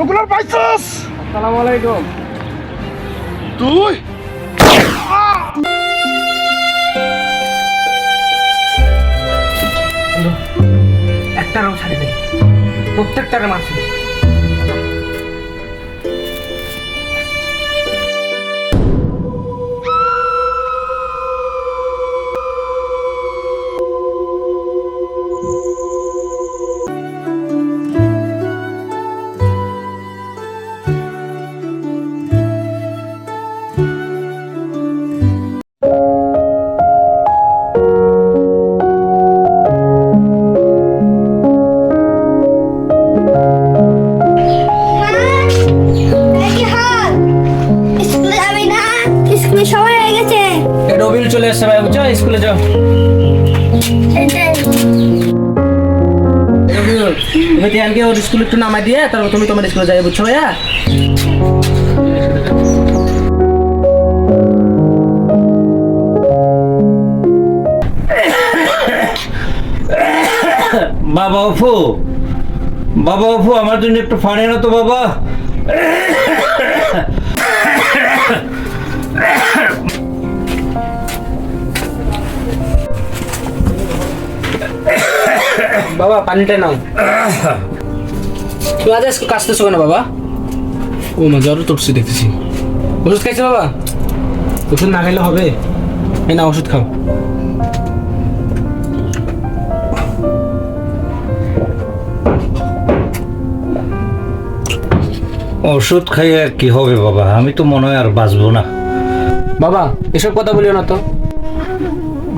বকুলার পাইছস? আসসালামু আলাইকুম। তুই একটা রং ছাড়ি নেই, প্রত্যেকটারে মারছি। সময় হয়ে গেছে। রবিউল চলে আসছে ভাই, বুঝছো? স্কুলে যাও। রবিউল, তুমি ধ্যানকে ওর স্কুলে একটু নামাই দিয়ে তারপর তুমি তোমার স্কুলে যাই, বুঝছো ভাইয়া? বাবা অফু, বাবা অফু, আমার জন্য একটু পানি আনো তো বাবা। বাবা পানিটা নাও। তুই আজ কাশতেছো কেন বাবা? ও মা, জ্বর তুলছি দেখতেছি। ওষুধ খাইছো বাবা? ওষুধ না খাইলে হবে? এই না, ওষুধ খাও। ওষুধ খাই আর কি হবে বাবা, আমি তো মনে হয় আর বাঁচবো না। বাবা এসব কথা বলিও না তো।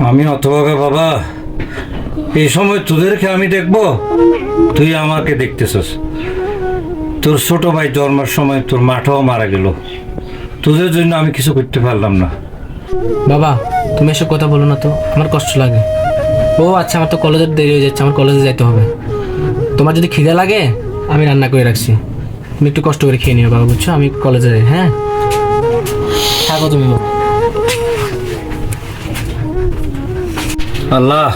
আমি হতভাগা বাবা, এই সময় তোদেরকে আমি দেখবো, তুই আমাকে দেখতেছস। তোর ছোট ভাই জন্মের সময় তোর মাটাও মারা গেল, তোদের জন্য আমি কিছু করতে পারলাম না। বাবা তুমি এসব কথা বলো না তো, আমার কষ্ট লাগে। ও আচ্ছা, আমার তো কলেজের দেরি হয়ে যাচ্ছে, আমার কলেজে যাইতে হবে। তোমার যদি খিদে লাগে আমি রান্না করে রাখছি, তুমি একটু কষ্ট করে খেয়ে নিও বাবা, বুঝছো? আমি কলেজে যাই। হ্যাঁ থাকো তুমি বাবা। আল্লাহ,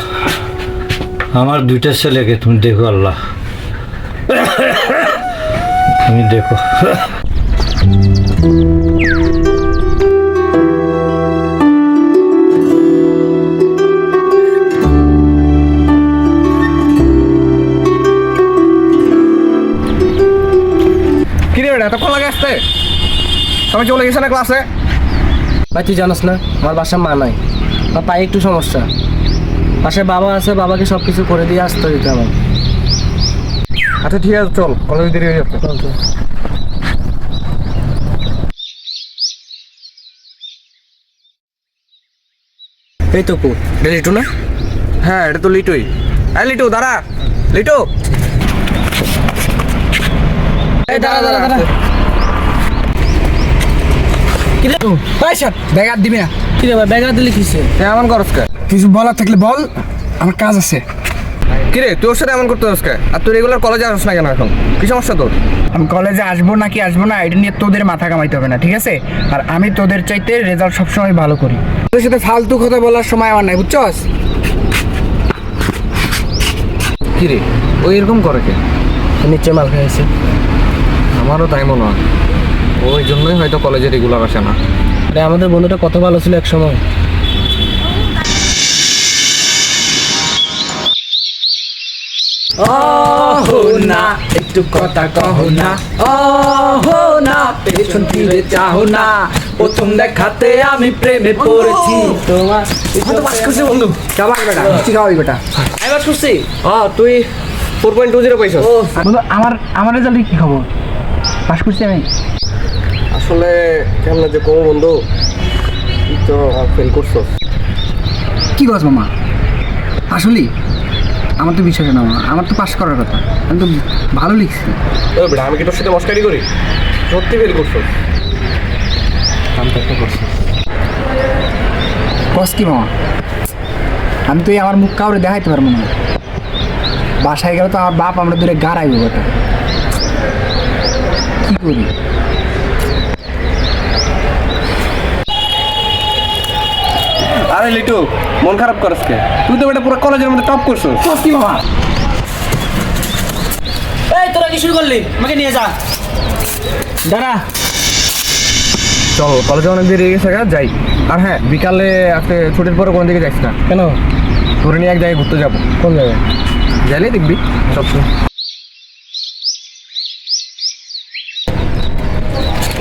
আমার দুইটা ছেলেকে তুমি দেখো আল্লাহ, তুমি দেখো। কিরে বেটা, এতক্ষণ লাগে আসতে? সবাই চলে গেছে না ক্লাসে? ভাই তুই জানোস না, আমার বাসার মা নাই, আমার পায়ে একটু সমস্যা। পাশে বাবা আছে, বাবাকে সব কিছু করে দিয়ে আসতে দিতে আমার। আচ্ছা ঠিক আছে, চল, কলেজে দেরি হয়ে যাচ্ছে। এই তো পু, এটা লিটু না? হ্যাঁ, এটা তো লিটুই। এই লিটু দাঁড়া, লিটু। এই দাঁড়া দাঁড়া দাঁড়া। কিরে ভাই স্যার, ব্যাগ আর দিবি না। কিরে ভাই, ব্যাগ দিলি কিসে? এমন করস কে? কিছু বলার থাকলে বল, আমার কাজ আছে। কিরে তুই ওর সাথে এমন করতে হস কে? আর তুই রেগুলার কলেজে আসছ না কেন এখন? কি সমস্যা তোর? আমি কলেজে আসবো নাকি আসবো না এটা নিয়ে তোদের মাথা কামাইতে হবে না, ঠিক আছে? আর আমি তোদের চাইতে রেজাল্ট সবসময় ভালো করি। তোদের সাথে ফালতু কথা বলার সময় আমার নাই, বুঝছস? কিরে ওই এরকম করে কে? নিচে মাল খাইছে। আমারও তাই মনে হয়, ওই জন্যই হয়তো কলেজে রেগুলার আসে না। আরে আমাদের বন্ধুটা কত ভালো ছিল এক সময়। ওহো না, একটু কথা কহো না। ওহো না, পেছন ফিরে চাহো না। প্রথম দেখাতে আমি প্রেমে পড়েছি তোমার। তো পাস করছিস বন্ধু? কাবাক বেটা, মিষ্টি খাওয়াই বেটা। আমি পাস করছি। তুই 4.20 পাইছস? বন্ধু, আমার রেজাল্ট কি খবর? পাস করছি আমি। আসলে কেমন যে কম বন্ধু, তুই তো ফেল করছস। কি বলছ মামা? আসলে আমার তো বিষয় না, আমার তো পাস করার কথা, আমি তো ভালো লিখছি। বেটা আমি কি তোর সাথে মস্কারি করি? সত্যি ফেল করছস। কস কি মামা? আমি তো আমার মুখ কাউরে দেখাইতে পারবো না। বাসায় গেলে তো আমার বাপ আমরা দূরে গাড়াইব বেটা। কি করি? আরে লিটু, মন খারাপ করস কে? তুই তো বেটা পুরো কলেজের মধ্যে টপ করছস। কস কি মামা? এই তোরা কি শুরু করলি? আমাকে নিয়ে যা। দাঁড়া। চল, কলেজে অনেক দেরি হয়ে গেছে, যাই। আর হ্যাঁ, বিকালে আজকে ছুটির পরে কোন দিকে যাইস না। কেন? তোরে নিয়ে এক জায়গায় ঘুরতে যাবো। কোন জায়গায়? যাইলে দেখবি সব।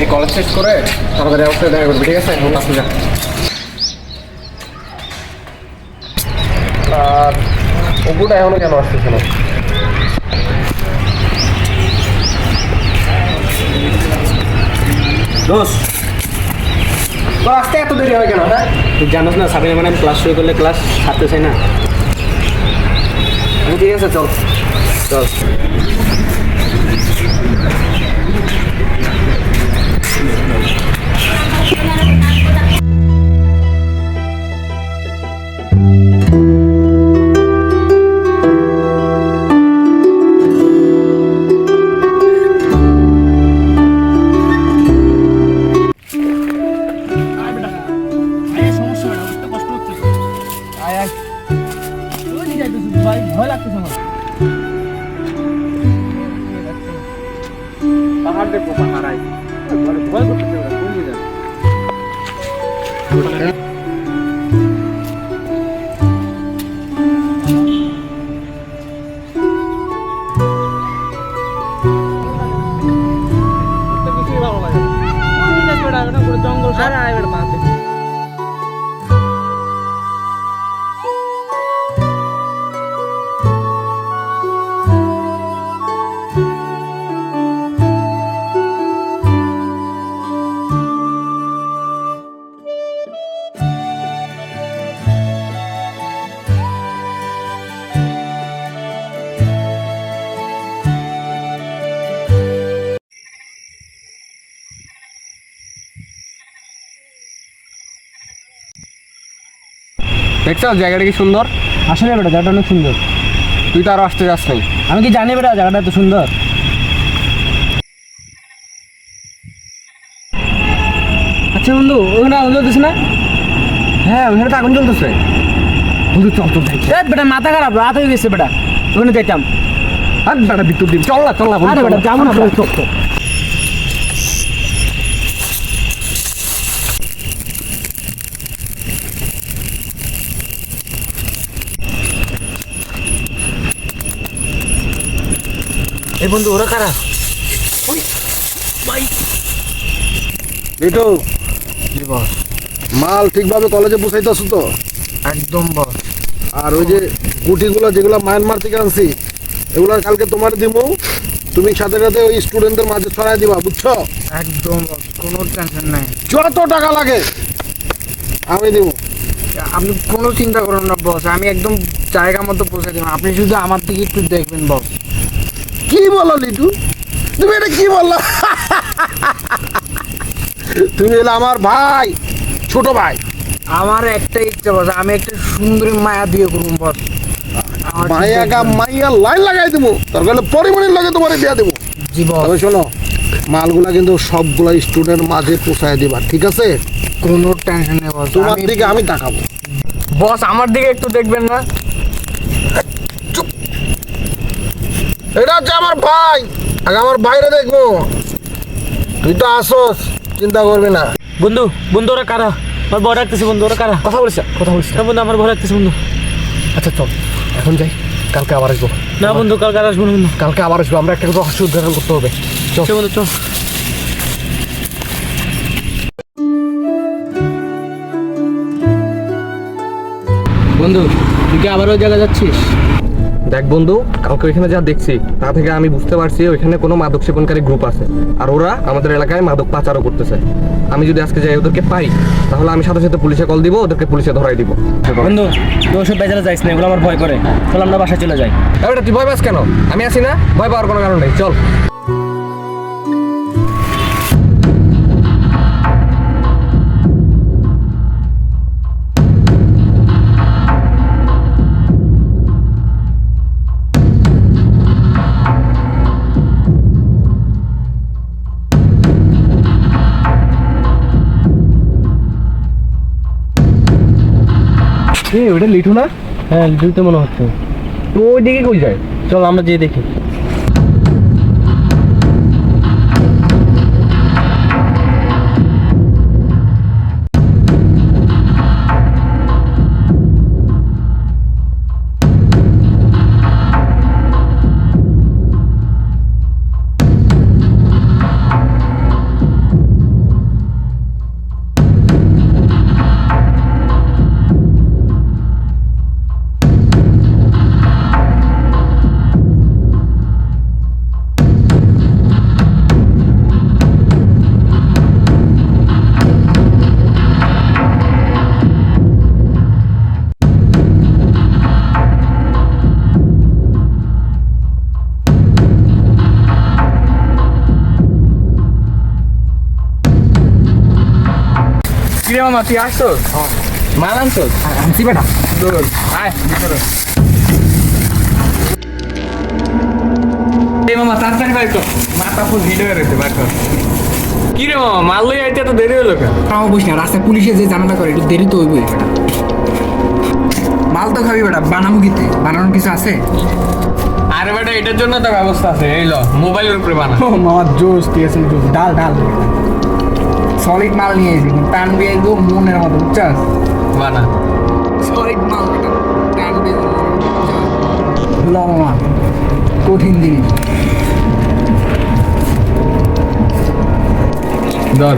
এই কলেজ শেষ করে তাড়াতাড়ি অবস্থায় দেখা করবি, ঠিক আছে? এখন আসতে যা। আর ওগুলো এখনো কেন আসতেছে না? দোষ, তোর আসতে এত দেরি হয় কেন? হ্যাঁ, তুই জানোস না সাবিনা ম্যাডাম ক্লাস শুরু করলে ক্লাস ছাড়তে চাই না। ঠিক আছে, চল চল। ভয় লাগতেছে আমার। পাহাড় দেখবো, পাহাড় আয়। ভয় করতেছে ওরা, কোন দিকে যাবে? দেখছো জায়গাটা কি সুন্দর? আসলে বেটা জায়গাটা অনেক সুন্দর। তুই তো আরো আসতে যাস নাই। আমি কি জানি বেটা জায়গাটা এত সুন্দর? আচ্ছা বন্ধু, ওখানে আগুন জ্বলতেছে না? হ্যাঁ, ওখানে তো আগুন জ্বলতেছে। বন্ধু চল চল যাই। বেটা মাথা খারাপ, রাত হয়ে গেছে বেটা, ওখানে যাইতাম। আর বেটা বিদ্যুৎ দিন, চল না চল না। আরে বেটা যাবো না, চল চল। এই বন্ধু, ওরা কারা? লিটু, মাল ঠিকভাবে কলেজে পৌঁছাইতেছ তো? একদম বস। আর ওই যে গুটিগুলো যেগুলো মায়ানমার থেকে আনছি, এগুলো কালকে তোমার দিব। তুমি সাথে সাথে ওই স্টুডেন্টদের মাঝে ছড়াই দিবা, বুঝছো? একদম বস, কোনো টেনশন নাই। যত টাকা লাগে আমি দিব। আপনি কোনো চিন্তা করুন না বস, আমি একদম জায়গা মতো পৌঁছে দেবো। আপনি শুধু আমার দিকে একটু দেখবেন বস। কি বলো লিটু, তুমি এটা কি বললা? তুমি হলে আমার ভাই, ছোট ভাই। আমার একটা ইচ্ছা বস, আমি একটা সুন্দরী মায়া বিয়ে করুন বস। মাইয়া মাইয়া লাইন লাগাই দেবো, তার কারণে পরিমাণের লাগে তোমার বিয়া দেবো। জি বস। তবে শোনো, মালগুলা কিন্তু সবগুলা স্টুডেন্ট মাঝে পৌঁছায় দিবা, ঠিক আছে? কোনো টেনশন নেই বস। তোমার দিকে আমি তাকাবো। বস আমার দিকে একটু দেখবেন না? এটা হচ্ছে আমার ভাই, আগে আমার বাইরে দেখবো। তুই তো আসোস, চিন্তা করবি না। বন্ধু, বন্ধু ওরা কারা? আমার ভয় লাগতেছে বন্ধু, ওরা কারা? কথা বলিস না বন্ধু, আমার ভয় লাগতেছে বন্ধু। আচ্ছা চল এখন যাই, কালকে আবার আসবো। না বন্ধু, কালকে আর আসবো না বন্ধু। কালকে আবার আসবো, আমরা একটা রহস্য উদ্ঘাটন করতে হবে। চল চল বন্ধু, চল। বন্ধু, তুই কি আবার ওই জায়গায় যাচ্ছিস? দেখ বন্ধু, কালকে ওইখানে যা দেখছি তা থেকে আমি বুঝতে পারছি ওইখানে কোনো মাদক সেবনকারী গ্রুপ আছে, আর ওরা আমাদের এলাকায় মাদক পাচারও করতেছে। আমি যদি আজকে যাই ওদেরকে পাই, তাহলে আমি সাথে সাথে পুলিশে কল দিব, ওদেরকে পুলিশে ধরাই দিব। বন্ধু, তুই ওসব বেচারা যাইস না, এগুলো আমার ভয় করে। চল আমরা বাসায় চলে যাই। এবারে তুই ভয় পাস কেন? আমি আছি না, ভয় পাওয়ার কোনো কারণ নেই, চল। ওটা লিটু না? হ্যাঁ, লিটু তো মনে হচ্ছে। তো ওই দিকে কই যায়? চল আমরা যেয়ে দেখি। কিরে মামা তুই আসছো মাল আনছো আনছি বেটা আয় ভিতরে এই মামা তাড়াতাড়ি বাইর কর মাথা ফুল হিট হয়ে রয়েছে বাইর কর কি রে মামা মাল লই আইতে তো দেরি হলো কেন তাও বুঝ না রাস্তায় পুলিশে যে ঝামেলা করে একটু দেরি তো হইবই বেটা মাল তো খাবি বেটা বানাবো কিতে বানানোর কিছু আছে আরে বেটা এটার জন্য তো ব্যবস্থা আছে এই লো মোবাইলের উপরে বানা ও মামা জোস ঠিক আছে জোস ডাল ডাল সলিড মাল নিয়ে এসেছি টানবি একদম মনের মতো বুঝছাস বানা সলিড মাল বেটা টানবি ল মামা কঠিন জিনিস ধর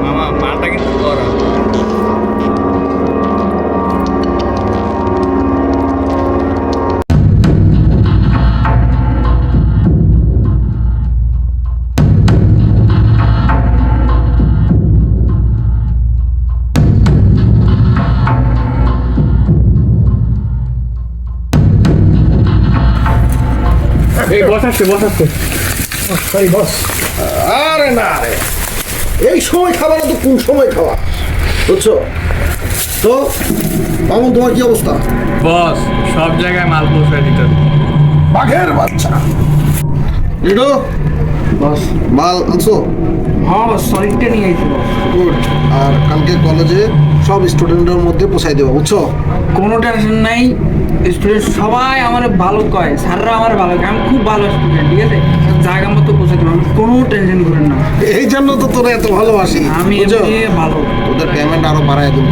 মামা মালটা কিন্তু গরম এই বসাচ্ছে সরি বস আরে না রে এই সময় খাবার না তো কোন সময় খাওয়া বুঝছো তো মামুন তোমার কি অবস্থা? বস সব জায়গায় মাল পৌঁছায় দিতে হবে। বাঘের বাচ্চা লিডো বস মাল আনছো? হ্যাঁ বস সলিডটা নিয়ে আইছি বস গুড। আর কালকে কলেজে সব স্টুডেন্টের মধ্যে পৌঁছাই দেবো বুঝছো? কোনো টেনশন নাই স্টুডেন্ট সবাই আমার ভালো কয় স্যাররা আমার ভালো কয় আমি খুব ভালো স্টুডেন্ট ঠিক আছে জায়গা মতো পৌঁছে দেবো আমি কোনো টেনশন করেন না এই জন্য তো তোরা এত ভালোবাসি আমি বুঝছো? এমনি ভালো তোদের পেমেন্ট আরো বাড়ায় দেবো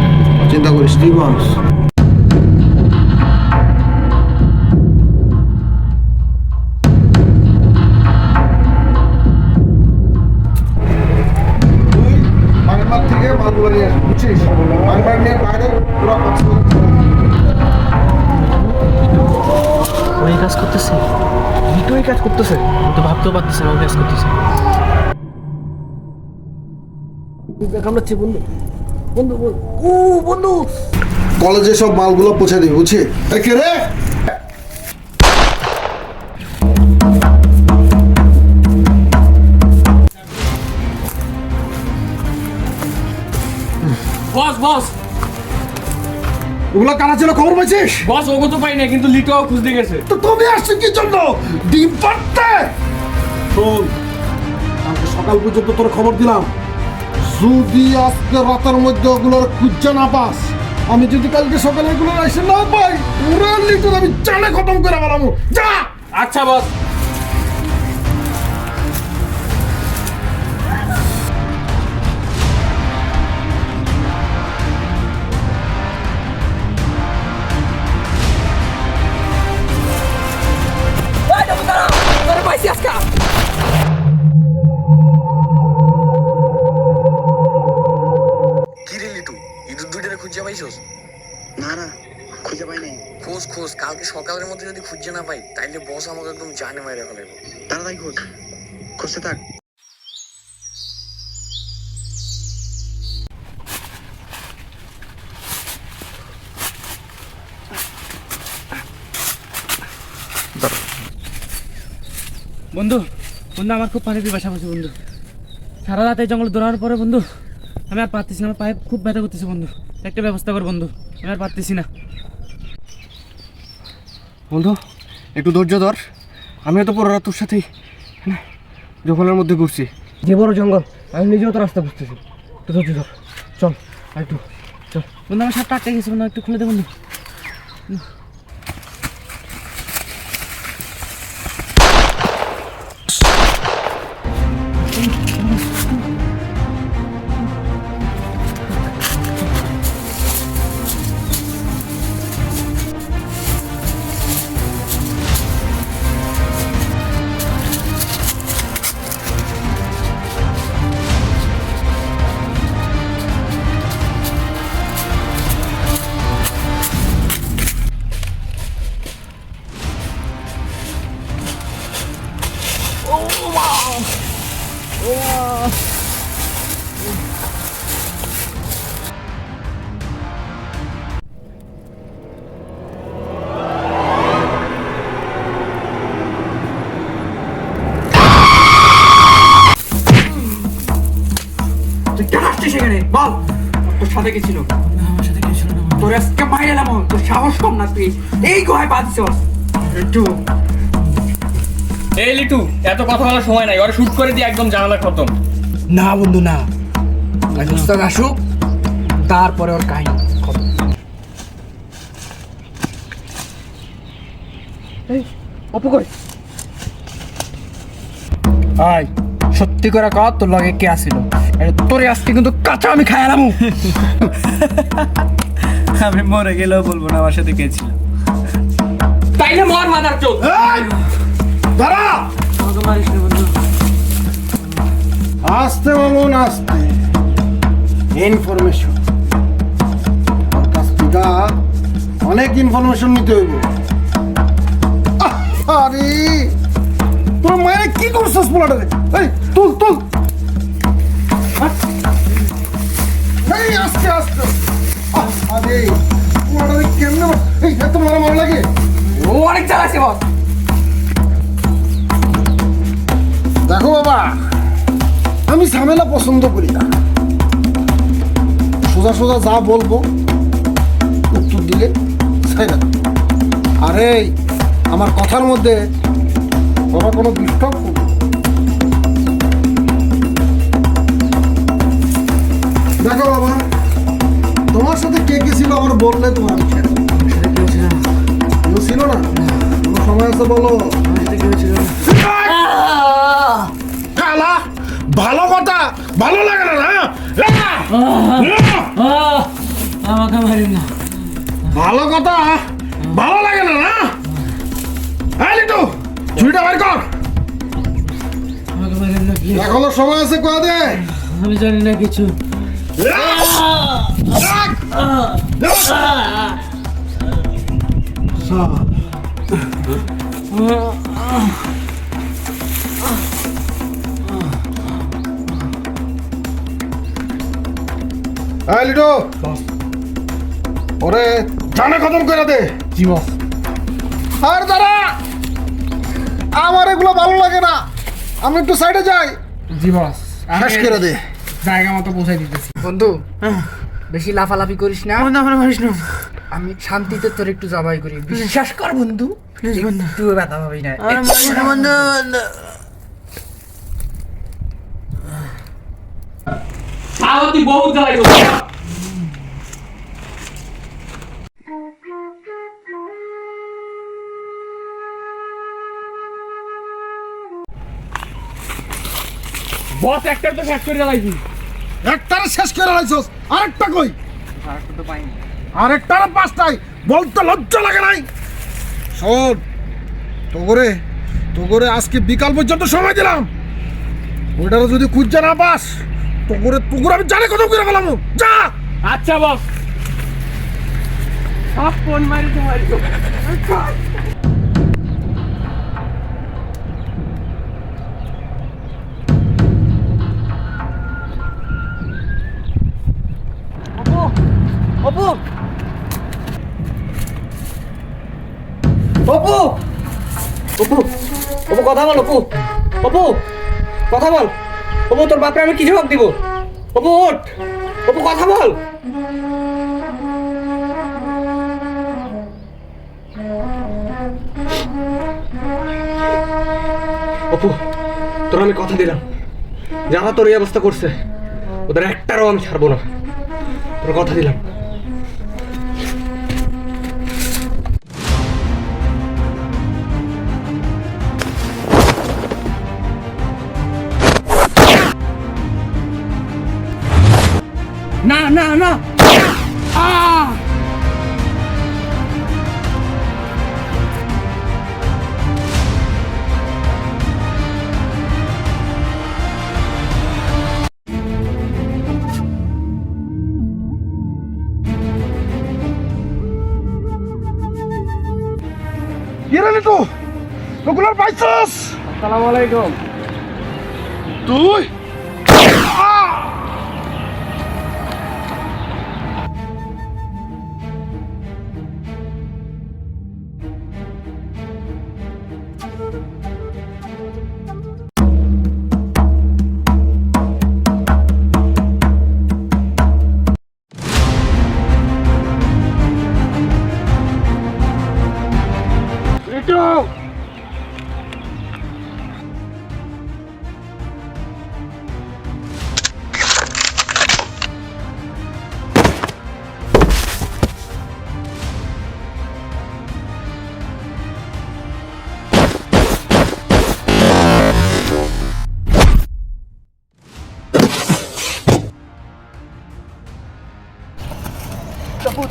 চিন্তা করিস না। বস তুই বাগমার থেকে মালগুলো নিয়ে আসবি বুঝছিস? বাগমার নিয়ে বাইরে পুরো ওই কাজ করতেছে ভিতরে কাজ করতেছে আমি তো ভাবতেও পারতেছি না ওই কাজ করতেছে কামড়াচ্ছে বন্ধু বন্ধু ও বন্ধু কলেজে সব মালগুলো পৌঁছে দিবি বুঝছিস? এই কে রে? বস বস ওগুলো কারা ছিল খবর পাইছিস? বস ওগো তো পাই না কিন্তু লিটোও খুঁজতে গেছে তো তুমি আসছো কি জন্য? ডিম পাড়তে? শোন, কালকে সকাল পর্যন্ত তোর খবর দিলাম যদি আজকে রাতের মধ্যে ওগুলোর খুঁজে না পাস আমি যদি কালকে সকালে এগুলো এসে না পাই পুরো লিটার আমি জানে খতম করে বেড়াবো যা। আচ্ছা বস কিরে লিটু ইঁদুর দুইটারে খুঁজে পাইছস? না না খুঁজে পাই নাই খোঁজ খোঁজ কালকে সকালের মধ্যে যদি খুঁজে না পাই তাইলে বস আমাকে একদম জানে মাইরে ফেলাইব। তাড়াতাড়ি খোঁজ খুঁজতে থাক বন্ধু বন্ধু আমার খুব পানি পিপাসা পাচ্ছে বন্ধু সারা রাত এই জঙ্গলে দৌড়ানোর পরে বন্ধু আমি আর পারতেছি না আমার পায়ে খুব ব্যথা করতেছে বন্ধু একটা ব্যবস্থা কর বন্ধু আমি আর পারতেছি না বন্ধু একটু ধৈর্য ধর আমিও তো পুরো রাত তোর সাথেই জঙ্গলের মধ্যে ঘুরছি যে বড় জঙ্গল আমি নিজেও তো রাস্তা বুঝতেছি একটু ধৈর্য ধর চল আর একটু চল বন্ধু আমার সাথে আটকে গেছে বন্ধু একটু খুলে দে বন্ধু তুই কেন আসছিস এখানে বল তোর সাথে কি ছিল? আমার সাথে কেউ ছিল না তোর আজকে মাইরে এলাম তোর সাহস কম না তুই এই গুহায় বাঁধছিস একটু এই লিটু এত কথা বলার সময় নাই, ওরা শুট করে দিয়ে একদম জানালা খতম। না বন্ধু না, আগে উস্তাদ আসুক তারপরে ওর কাহিনী খতম। অপু কই? হাই সত্যি করে কর তোর লগে কে আসিল? তোরে আজকে কিন্তু কাঁচা আমি খাই এলাম। আমি মরে গেলেও বলবো না আমার সাথে কে ছিল। তাইলে মর মাদার চোদ। এই, দাঁড়া। আমাকে মারিস না বন্ধু। আসতে বলুন, আসতে। ইনফরমেশন ওর কাছ থেকে অনেক ইনফরমেশন নিতে হইব। আরে তোর মায়ের কি করছিস পোলাটারে? এই তুল তুল। এই আস্তে আস্তে। আরে পোলাটারে কেমনে এই এত মারা লাগে? ও অনেক চালাচ্ছে বল। দেখো বাবা, আমি ঝামেলা পছন্দ করি না। সোজা সোজা যা বলবো উত্তর দিলে ছাইরা দাও। আরে আমার কথার মধ্যে তোরা কোনো ডিস্টার্ব করবি না। দেখো বাবা, তোমার সাথে কে কে ছিল আমার বললে তোমার আমি ছেড়ে দেব। কেউ ছিল না? কোনো সময় আছে বলো। কালা ভালো কথা ভালো লাগে না না? আমাকে মারি না। ভালো কথা ভালো লাগে না না? হ্যাঁ লিটু, ছুরিটা বের কর। আমাকে মারি না প্লিজ। এখনো সময় আছে কয়া দে। আমি জানি না কিছু। হ্যাঁ লিটু, ওরে জানে খতম করে দে। জি বস। আর দাঁড়া, আমার এগুলো ভালো লাগে না, আমি একটু সাইডে যাই। জি বস, শেষ করে দে। জায়গা মতো পৌঁছাই দিতেছি। বন্ধু বেশি লাফালাফি করিস না। মারিস না। আমি শান্তিতে তোর একটু জবাই করি, বিশ্বাস কর বন্ধু। একটু ব্যথা পাবি না। তুই বহুত জ্বালাই। বস একটা তো শেষ করে জ্বালাইছি। একটারে শেষ করে লাইছস, আরেকটা কই? আরেকটারে পাঁচটাই বলতে লজ্জা লাগে নাই? শোন, তোগরে আজকে বিকাল পর্যন্ত সময় দিলাম। ওইটারও যদি খুঁজে না পাস তোগরে আমি জানে কত করে বললাম। যা। আচ্ছা বস। সব ফোন মারি তো মারি। অপু অপু অপু, অপু কথা বল। অপু, অপু কথা বল। অপু তোর বাপরে আমি কি জবাব দিব? অপু ওঠ, অপু কথা বল। অপু তোর আমি কথা দিলাম, যারা তোর এই অবস্থা করছে ওদের একটারও আমি ছাড়বো না, তোর কথা দিলাম। না না না। কিরে লিটু, ওগুলোর পাইছস? আসসালামু আলাইকুম। তুই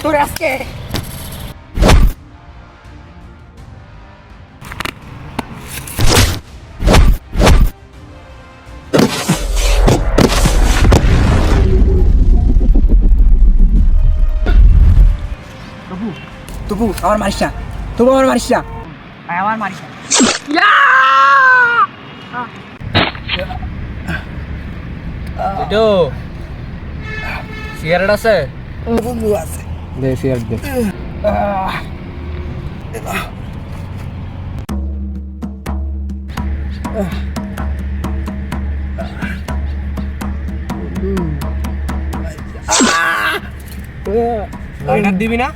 তোর আজকে তবু আমার মারিস না, তবু আমার মারিস না, আমার মারিস না। এটো সিগারেট আছে? বন্ধু আছে। দে সিগারেট দে। লাইটার দিবি না?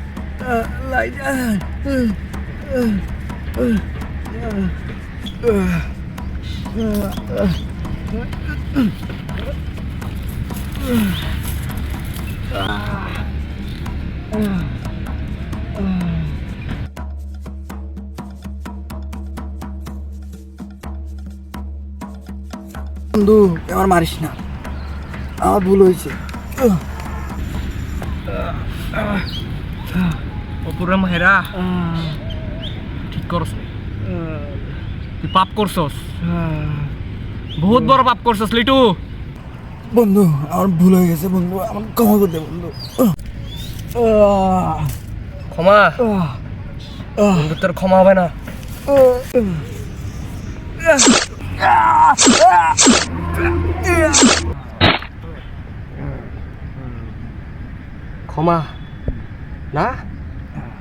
বন্ধু আমার মারিস না, আমার ভুল হয়েছে। অপুরে মাহেরা ঠিক করছ তুই পাপ করছস, বহুত বড় পাপ করছস লিটু। বন্ধু আমার ভুল হয়ে গেছে বন্ধু, আমার ক্ষমা করে দে বন্ধু। ক্ষমা? বন্ধু তোর ক্ষমা হবে না। ক্ষমা না,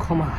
ক্ষমা